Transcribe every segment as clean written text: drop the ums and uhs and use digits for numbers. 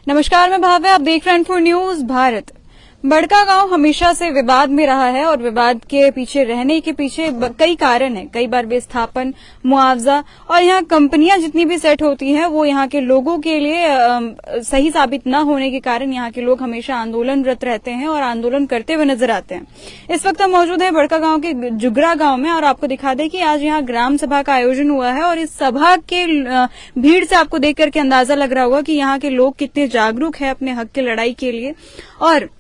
नमस्कार, मैं भाव्य, आप देख रहे हैं N4 न्यूज भारत। बड़कागांव हमेशा से विवाद में रहा है और विवाद के पीछे रहने के पीछे कई कारण हैं। कई बार विस्थापन, मुआवजा और यहाँ कंपनियां जितनी भी सेट होती हैं वो यहाँ के लोगों के लिए सही साबित न होने के कारण यहाँ के लोग हमेशा आंदोलनरत रहते हैं और आंदोलन करते हुए नजर आते हैं। इस वक्त हम मौजूद हैं बड़कागांव के जुगरा गांव में और आपको दिखा दें कि आज यहाँ ग्राम सभा का आयोजन हुआ है और इस सभा के भीड़ से आपको देख करके अंदाजा लग रहा होगा कि यहाँ के लोग कितने जागरूक है अपने हक की लड़ाई के लिए। और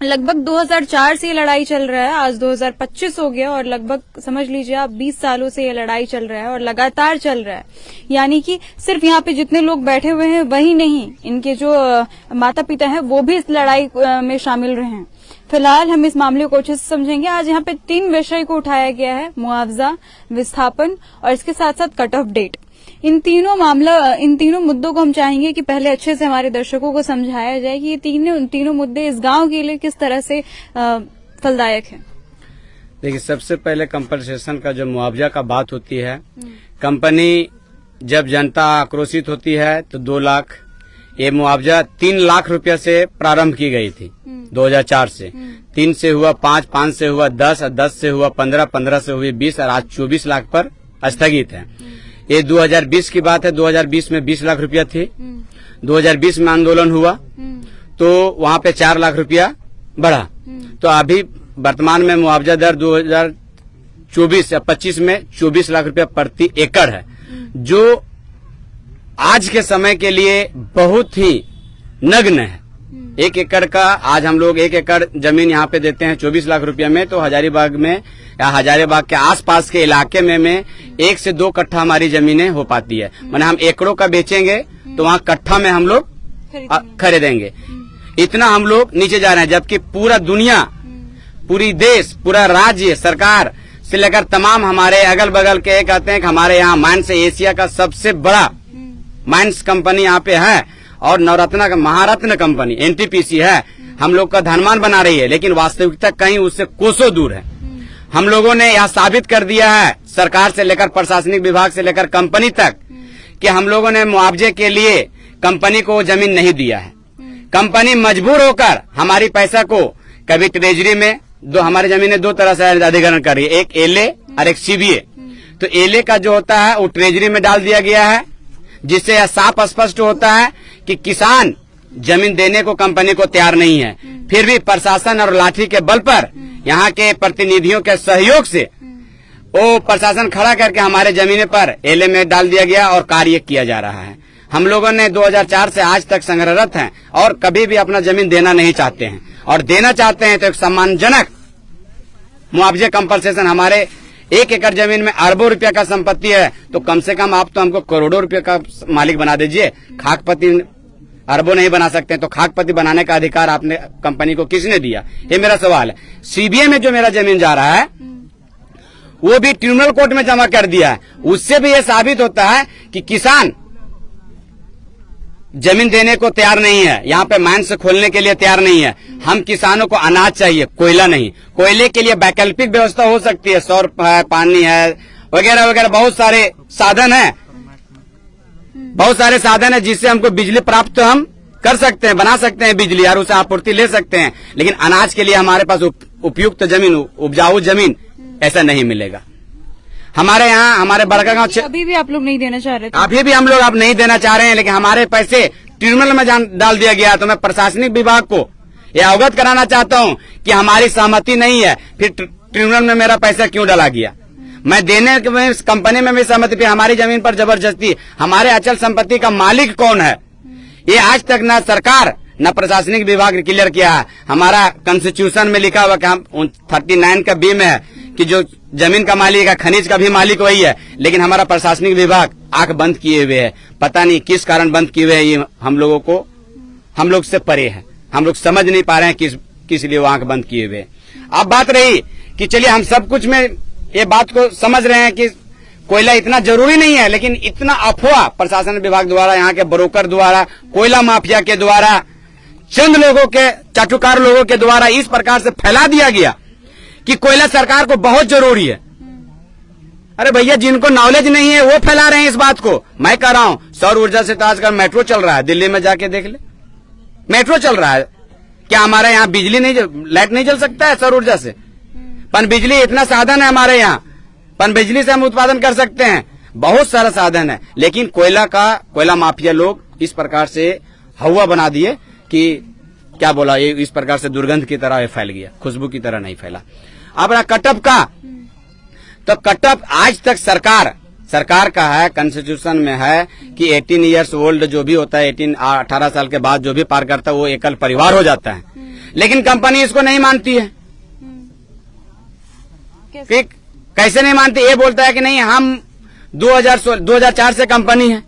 लगभग 2004 से ये लड़ाई चल रहा है, आज 2025 हो गया और लगभग समझ लीजिए आप 20 सालों से ये लड़ाई चल रहा है और लगातार चल रहा है। यानी कि सिर्फ यहाँ पे जितने लोग बैठे हुए हैं वही नहीं, इनके जो माता पिता हैं वो भी इस लड़ाई में शामिल रहे हैं। फिलहाल हम इस मामले को अच्छे से समझेंगे। आज यहाँ पे 3 विषय को उठाया गया है, मुआवजा, विस्थापन और इसके साथ साथ कट ऑफ डेट। इन तीनों मुद्दों को हम चाहेंगे कि पहले अच्छे से हमारे दर्शकों को समझाया जाए कि ये तीनों मुद्दे इस गांव के लिए किस तरह से फलदायक है। देखिए, सबसे पहले कंपनसेशन का जो मुआवजा का बात होती है, कंपनी जब जनता आक्रोशित होती है तो 2 लाख, ये मुआवजा 3 लाख रुपया से प्रारंभ की गई थी 2004 से। 3 से हुआ 5, 5 से हुआ 10 और 10 से हुआ 15, 15 से हुई 20 और आज 24 लाख पर स्थगित है। ये 2020 की बात है। 2020 में 20 लाख रुपया थी। 2020 में आंदोलन हुआ तो वहाँ पे 4 लाख रुपया बढ़ा। तो अभी वर्तमान में मुआवजा दर 2024 या 25 में 24 लाख रुपया प्रति एकड़ है, जो आज के समय के लिए बहुत ही नगण्य है। 1 एकड़ का आज हम लोग 1 एकड़ जमीन यहाँ पे देते हैं 24 लाख रुपया में, तो हजारीबाग में या हजारीबाग के आसपास के इलाके में 1 से 2 कट्ठा हमारी जमीनें हो पाती है। माने हम एकड़ों का बेचेंगे तो वहाँ कट्ठा में हम लोग खरीदेंगे। इतना हम लोग नीचे जा रहे हैं, जबकि पूरा दुनिया, पूरी देश, पूरा राज्य सरकार से लेकर तमाम हमारे अगल बगल के कहते हैं कि हमारे यहाँ माइंस एशिया का सबसे बड़ा माइंस कंपनी यहाँ पे है और नवरत्न का महारत्न कंपनी NTPC है, हम लोग का धनवान बना रही है, लेकिन वास्तविकता कहीं उससे कोसों दूर है। हम लोगों ने यह साबित कर दिया है, सरकार से लेकर प्रशासनिक विभाग से लेकर कंपनी तक, कि हम लोगों ने मुआवजे के लिए कंपनी को जमीन नहीं दिया है। कंपनी मजबूर होकर हमारी पैसा को कभी ट्रेजरी में, हमारी जमीनें 2 तरह से अधिग्रहण कर रही है, एक एलए और एक CBA। तो एलए का जो होता है वो ट्रेजरी में डाल दिया गया है, जिससे यह साफ स्पष्ट होता है कि किसान जमीन देने को कंपनी को तैयार नहीं है। फिर भी प्रशासन और लाठी के बल पर, यहाँ के प्रतिनिधियों के सहयोग से वो प्रशासन खड़ा करके हमारे जमीने पर एलए में डाल दिया गया और कार्य किया जा रहा है। हम लोगों ने 2004 से आज तक संघर्षरत हैं और कभी भी अपना जमीन देना नहीं चाहते हैं, और देना चाहते हैं तो एक सम्मानजनक मुआवजे कंपनसेशन। हमारे 1 एकड़ जमीन में अरबों रुपया का संपत्ति है, तो कम से कम आप तो हमको करोड़ों रुपये का मालिक बना दीजिए। खाकपति अरबों नहीं बना सकते, तो खाकपति बनाने का अधिकार आपने कंपनी को किसने दिया? ये मेरा सवाल है। CBA में जो मेरा जमीन जा रहा है वो भी ट्रिब्यूनल कोर्ट में जमा कर दिया है। उससे भी ये साबित होता है कि किसान जमीन देने को तैयार नहीं है, यहाँ पे माइंस खोलने के लिए तैयार नहीं है। हम किसानों को अनाज चाहिए, कोयला नहीं। कोयले के लिए वैकल्पिक व्यवस्था हो सकती है, सौर है, पानी है, वगैरह वगैरह बहुत सारे साधन है, जिससे हमको बिजली प्राप्त हम कर सकते हैं, बना सकते हैं बिजली और उसे आपूर्ति ले सकते हैं। लेकिन अनाज के लिए हमारे पास उपयुक्त जमीन, उपजाऊ जमीन ऐसा नहीं मिलेगा। हमारे यहाँ, हमारे बड़कागांव अभी भी आप लोग नहीं देना चाह रहे थे? अभी भी हम लोग अब नहीं देना चाह रहे हैं, लेकिन हमारे पैसे ट्रिब्यूनल में डाल दिया गया। तो मैं प्रशासनिक विभाग को यह अवगत कराना चाहता हूँ कि हमारी सहमति नहीं है, फिर ट्रिब्यूनल में मेरा पैसा क्यों डाला गया? मैं देने में, कंपनी में भी सहमति, फिर हमारी जमीन पर जबरदस्ती। हमारे अचल संपत्ति का मालिक कौन है, ये आज तक न सरकार न प्रशासनिक विभाग क्लियर किया है। हमारा कॉन्स्टिट्यूशन में लिखा हुआ कि हम 39 का B में है कि जो जमीन का मालिक है, खनिज का भी मालिक वही है, लेकिन हमारा प्रशासनिक विभाग आंख बंद किए हुए है। पता नहीं किस कारण बंद किए हुए है, ये हम लोग से परे है। हम लोग समझ नहीं पा रहे हैं किस लिए वो आंख बंद किए हुए। अब बात रही कि चलिए हम सब कुछ में ये बात को समझ रहे हैं कि कोयला इतना जरूरी नहीं है, लेकिन इतना अफवाह प्रशासन विभाग द्वारा, यहाँ के ब्रोकर द्वारा, कोयला माफिया के द्वारा, चंद लोगों के, चाटुकार लोगों के द्वारा इस प्रकार से फैला दिया गया कि कोयला सरकार को बहुत जरूरी है। अरे भैया, जिनको नॉलेज नहीं है वो फैला रहे हैं इस बात को। मैं कह रहा हूं सौर ऊर्जा से तो आजकल मेट्रो चल रहा है, दिल्ली में जाके देख ले। मेट्रो चल रहा है। क्या हमारे यहाँ बिजली नहीं, लाइट नहीं जल सकता है सौर ऊर्जा से? पन बिजली इतना साधन है हमारे यहाँ, पन बिजली से हम उत्पादन कर सकते हैं, बहुत सारा साधन है। लेकिन कोयला माफिया लोग इस प्रकार से हवा बना दिए कि क्या बोला, ये इस प्रकार से दुर्गंध की तरह फैल गया, खुशबू की तरह नहीं फैला। अब रहा कटअप का, तो कटअप आज तक सरकार का है, कॉन्स्टिट्यूशन में है कि 18 इयर्स ओल्ड जो भी होता है, 18 साल के बाद जो भी पार करता है वो एकल परिवार हो जाता है। लेकिन कंपनी इसको नहीं मानती है। कैसे नहीं मानती? ये बोलता है कि नहीं, हम 2004 से कंपनी है,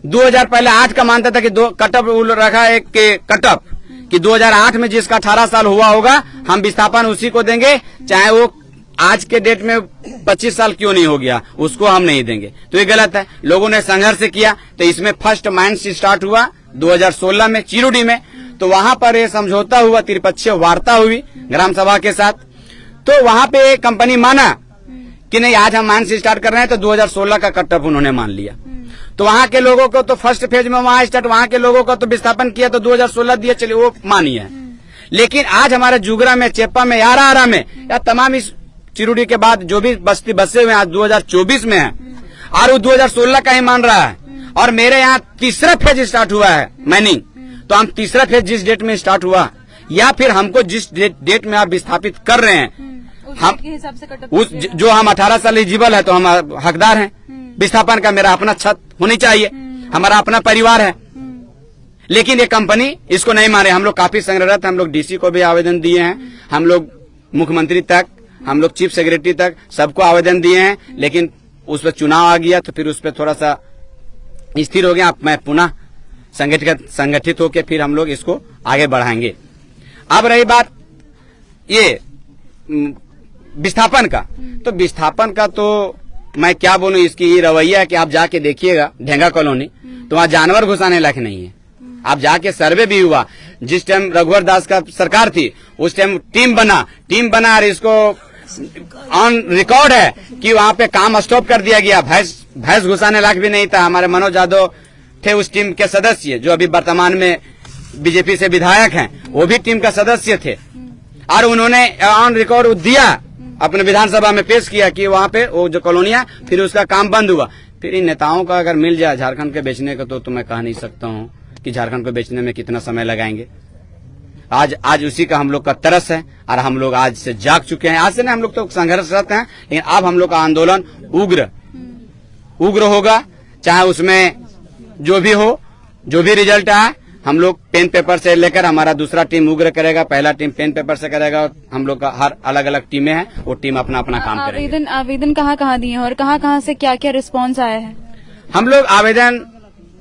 2000 पहले 8 का मानता था कि कटअप रखा है कटअप कि 2008 में जिसका 18 साल हुआ होगा हम विस्थापन उसी को देंगे, चाहे वो आज के डेट में 25 साल क्यों नहीं हो गया, उसको हम नहीं देंगे। तो ये गलत है। लोगों ने संघर्ष किया, तो इसमें फर्स्ट माइंड स्टार्ट हुआ 2016 में चिरुडी में। तो वहां पर ये समझौता हुआ, त्रिपक्षीय वार्ता हुई ग्राम सभा के साथ। तो वहां पे कंपनी माना कि नहीं, आज हम माइंड स्टार्ट कर रहे हैं, तो 2016 का कटअप उन्होंने मान लिया। तो वहां के लोगों को तो फर्स्ट फेज में वहां स्टार्ट, वहां के लोगों को तो विस्थापन किया, तो 2016 दिया, चलिए वो मानिए। लेकिन आज हमारे जुगरा में, चेप्पा में, यारा में, या तमाम इस चिरुडी के बाद जो भी बस्ती बसे हुए आज 2024 में है, और वो 2016 का ही मान रहा है। और मेरे यहाँ तीसरा फेज स्टार्ट हुआ है माइनिंग। तो हम तीसरा फेज जिस डेट में स्टार्ट हुआ, या फिर हमको जिस डेट में आप विस्थापित कर रहे हैं, हम के हिसाब से उस जो हम 18 साल एलिजिबल है, तो हम हकदार हैं विस्थापन का। मेरा अपना छत होनी चाहिए, हमारा अपना परिवार है। लेकिन ये कंपनी इसको नहीं माने। हम लोग काफी संग्रहित, हम लोग डीसी को भी आवेदन दिए हैं, हम लोग मुख्यमंत्री तक, हम लोग चीफ सेक्रेटरी तक सबको आवेदन दिए हैं। लेकिन उस पर चुनाव आ गया, तो फिर उस पर थोड़ा सा स्थिर हो गया। मैं पुनः संगठित होकर फिर हम लोग इसको आगे बढ़ाएंगे। अब रही बात ये विस्थापन का, तो विस्थापन का तो मैं क्या बोलूं, इसकी ये रवैया है कि आप जाके देखिएगा ढेंगा कॉलोनी, तो वहां जानवर घुसाने लायक नहीं है। आप जाके सर्वे भी हुआ, जिस टाइम रघुवर दास का सरकार थी उस टाइम टीम बना और इसको ऑन रिकॉर्ड है कि वहां पे काम स्टॉप कर दिया गया। भैंस घुसाने लायक भी नहीं था। हमारे मनोज यादव थे उस टीम के सदस्य, जो अभी वर्तमान में बीजेपी से विधायक हैं, वो भी टीम का सदस्य थे। और उन्होंने ऑन रिकॉर्ड दिया, अपने विधानसभा में पेश किया कि वहां पे वो जो कॉलोनियां, फिर उसका काम बंद हुआ। फिर इन नेताओं का अगर मिल जाए झारखंड के बेचने का, तो मैं कह नहीं सकता हूँ कि झारखंड को बेचने में कितना समय लगाएंगे। आज उसी का हम लोग का तरस है, और हम लोग आज से जाग चुके हैं। आज से नहीं, हम लोग तो संघर्षरत हैं, लेकिन अब हम लोग का आंदोलन उग्र होगा। चाहे उसमें जो भी हो, जो भी रिजल्ट आए, हम लोग पेन पेपर से लेकर, हमारा दूसरा टीम उग्र करेगा, पहला टीम पेन पेपर से करेगा। और हम लोग का हर अलग अलग टीमें हैं, वो टीम अपना अपना काम करेगी। आवेदन कहाँ दिए हैं और कहाँ से क्या क्या रिस्पांस आया है? हम लोग आवेदन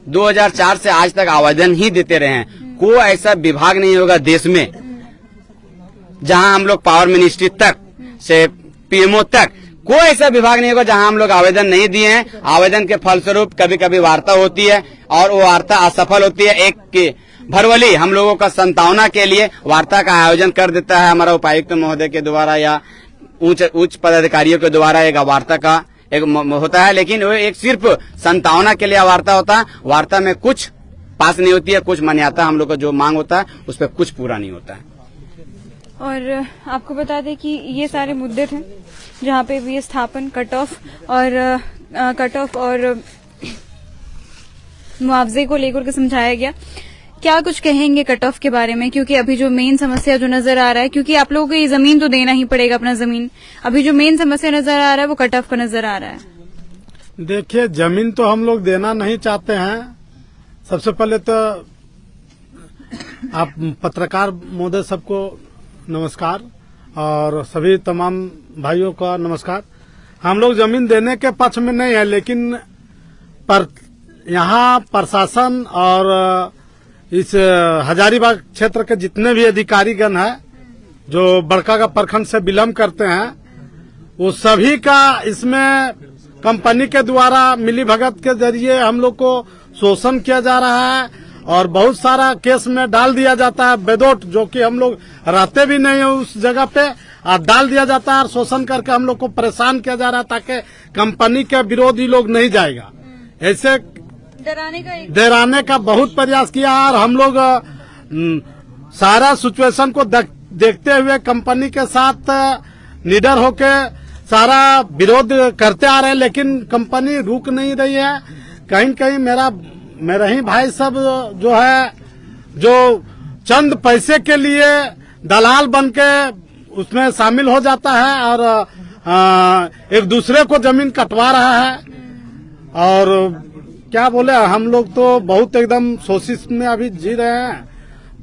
2004 से आज तक आवेदन ही देते रहे हैं। कोई ऐसा विभाग नहीं होगा देश में जहां हम लोग पावर मिनिस्ट्री तक से पीएमओ तक, कोई ऐसा विभाग नहीं होगा जहां हम लोग आवेदन नहीं दिए हैं। आवेदन के फलस्वरूप कभी कभी वार्ता होती है, और वो वार्ता असफल होती है। एक भरवली हम लोगों का संतावना के लिए वार्ता का आयोजन कर देता है हमारा उपायुक्त महोदय के द्वारा, या उच्च पदाधिकारियों के द्वारा एक वार्ता का एक होता है। लेकिन वो एक सिर्फ संतावना के लिए वार्ता होता है। वार्ता में कुछ पास नहीं होती है, कुछ मान्यता हम लोग का जो मांग होता है उस पर कुछ पूरा नहीं होता है। और आपको बता दें कि ये सारे मुद्दे थे जहाँ पे विस्थापन, कट ऑफ और मुआवजे को लेकर के समझाया गया। क्या कुछ कहेंगे कट ऑफ के बारे में? क्योंकि अभी जो मेन समस्या जो नजर आ रहा है, क्योंकि आप लोगों को ये जमीन तो देना ही पड़ेगा, अपना जमीन, अभी जो मेन समस्या नजर आ रहा है वो कट ऑफ का नजर आ रहा है। देखिए, जमीन तो हम लोग देना नहीं चाहते हैं। सबसे पहले तो आप पत्रकार महोदय सबको नमस्कार, और सभी तमाम भाइयों का नमस्कार। हम लोग जमीन देने के पक्ष में नहीं है, लेकिन यहाँ प्रशासन और इस हजारीबाग क्षेत्र के जितने भी अधिकारीगण हैं जो बड़का प्रखंड से बिलोंग करते हैं, वो सभी का इसमें कंपनी के द्वारा मिलीभगत के जरिए हम लोग को शोषण किया जा रहा है, और बहुत सारा केस में डाल दिया जाता है बेदोट, जो कि हम लोग रहते भी नहीं है उस जगह पे, और डाल दिया जाता है और शोषण करके हम लोग को परेशान किया जा रहा है, ताकि कंपनी के विरोधी लोग नहीं जाएगा। ऐसे डराने का बहुत प्रयास किया, और हम लोग सारा सिचुएशन को देखते हुए कंपनी के साथ निडर होके सारा विरोध करते आ रहे हैं, लेकिन कंपनी रुक नहीं रही है। कहीं कहीं मेरा ही भाई सब जो है, जो चंद पैसे के लिए दलाल बन के उसमें शामिल हो जाता है और एक दूसरे को जमीन कटवा रहा है। और क्या बोले, हम लोग तो बहुत एकदम सोचिस में अभी जी रहे हैं,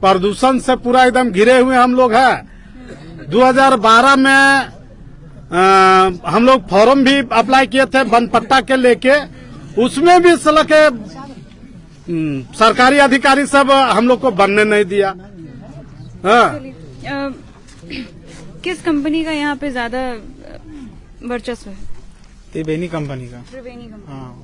प्रदूषण से पूरा एकदम घिरे हुए हम लोग हैं। 2012 में हम लोग फॉर्म भी अप्लाई किए थे वन पट्टा के लेके, उसमें भी साला के सरकारी अधिकारी सब हम लोग को बनने नहीं दिया। हाँ। किस कंपनी का यहाँ पे ज्यादा वर्चस्व है? त्रिवेणी कंपनी का। त्रिवेणी कंपनी। हाँ,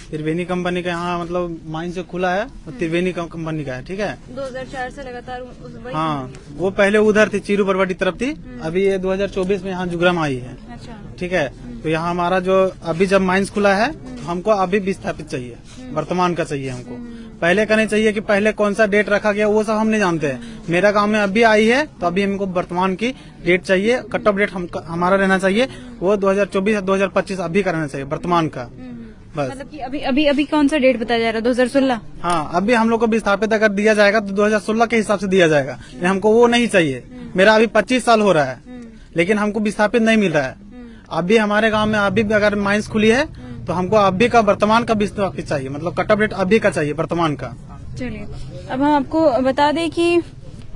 त्रिवेणी कंपनी का यहाँ मतलब माइन से खुला है और त्रिवेणी कंपनी का है, ठीक है। 2004 से लगातार हाँ, वो पहले उधर थी, चीरू बरवाडी तरफ थी, अभी ये 2024 में यहाँ जुगरा में आई है। अच्छा। ठीक है, तो यहाँ हमारा जो अभी जब माइंस खुला है, हमको अभी विस्थापित चाहिए, वर्तमान का चाहिए हमको। पहले का नहीं चाहिए कि पहले कौन सा डेट रखा गया, वो सब हम नहीं जानते हैं। मेरा काम में अभी आई है तो अभी हमको वर्तमान की डेट चाहिए, कट ऑफ डेट हमारा रहना चाहिए, वो 2024 या 2025 अभी का रहना चाहिए, वर्तमान का। बस। मतलब कि अभी कौन सा डेट बताया जा रहा है? 2016? हाँ, अभी हम लोग को विस्थापित अगर दिया जाएगा तो 2016 के हिसाब से दिया जाएगा, लेकिन हमको वो नहीं चाहिए। मेरा अभी 25 साल हो रहा है, लेकिन हमको विस्थापित नहीं मिल रहा है। अभी हमारे गांव में अभी अगर माइंस खुली है तो हमको अभी का वर्तमान का विस्थापित चाहिए, मतलब कट ऑफ डेट अभी का चाहिए, वर्तमान का। चलिए, अब हम आपको बता दें कि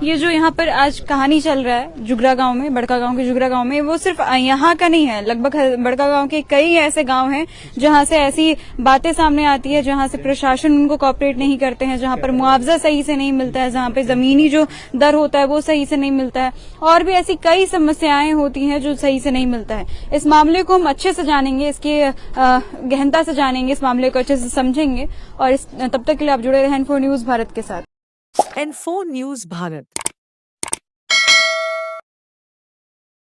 ये जो यहाँ पर आज कहानी चल रहा है जुगरा गांव में, बड़का गांव के जुगरा गांव में, वो सिर्फ यहाँ का नहीं है। लगभग बड़का गांव के कई ऐसे गांव हैं जहाँ से ऐसी बातें सामने आती है, जहाँ से प्रशासन उनको कॉपरेट नहीं करते हैं, जहाँ पर मुआवजा सही से नहीं मिलता है, जहाँ पे जमीनी जो दर होता है वो सही से नहीं मिलता है, और भी ऐसी कई समस्याएं होती हैं जो सही से नहीं मिलता है। इस मामले को हम अच्छे से जानेंगे, इसके गहनता से जानेंगे, इस मामले को अच्छे से समझेंगे। और तब तक के लिए आप जुड़े रहें N4 न्यूज भारत के साथ। N4 news Bharat